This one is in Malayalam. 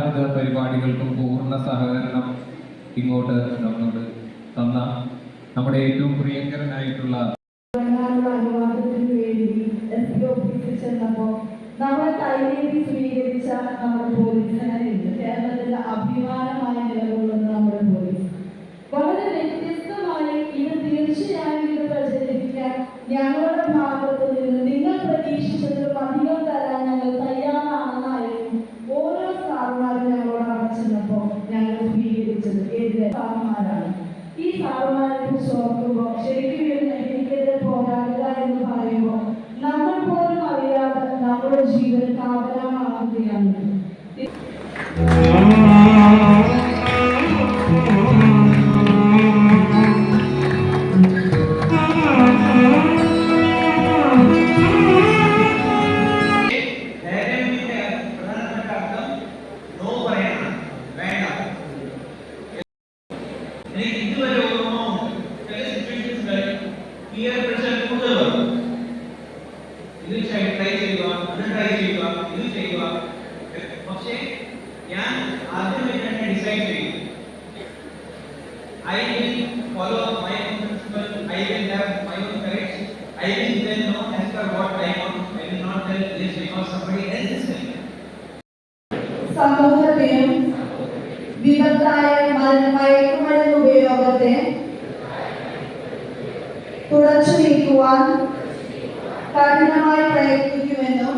എല്ലാവിധ പരിപാടികൾക്കും പൂർണ്ണ സഹകരണം ഇങ്ങോട്ട് നമ്മളോട് തന്ന നമ്മുടെ ഏറ്റവും പ്രിയങ്കരനായിട്ടുള്ള നമ്മൾ കൈനീട്ടി സ്വീകരിച്ച നമ്മുടെ പോലീസുകാരുണ്ട്. കേരളത്തിന്റെ അഭിമാനമായി നിലകൊള്ളുന്ന നമ്മുടെ പോലീസ് വളരെ വ്യത്യസ്തമായി ഇത് തീർച്ചയായും ഇത് പ്രചരിപ്പിക്കാൻ ഞങ്ങളുടെ ഭാഗത്ത് നിന്ന് നിങ്ങൾ പ്രതീക്ഷിച്ചതിലും അധികം തരാൻ ഞങ്ങൾ തയ്യാറാണെന്നായിരുന്നു ഓരോ സാറുമാരും ഞങ്ങളോട് അടച്ചപ്പോൾ ഞങ്ങൾ സ്വീകരിച്ചത് എതിരെ സാറുമാരാണ്. ഈ സാറുമാരെ കുറിച്ച് ഓർക്കുമ്പോൾ ശരിക്കും എനിക്കെതിരെ പോരാടുക എന്ന് പറയുമ്പോൾ നമ്മൾ പോലും അറിയാതെ നമ്മുടെ ജീവൻ കാവലമാകുകയാണ്. പക്ഷേ ഞാൻ ആദ്യമേ തന്നെ ഡിസൈഡ് ചെയ്തു. I will follow my own principle. I will have my own courage. I will then know as per what I want. I will not tell this because somebody else is telling me. സമൂഹത്തിനും വിപത്തായ മയക്കുമരുന്ന് ഉപയോഗത്തെ തുടച്ചു നീക്കുവാൻ കഠിനമായി പ്രയത്നിക്കുമെന്നും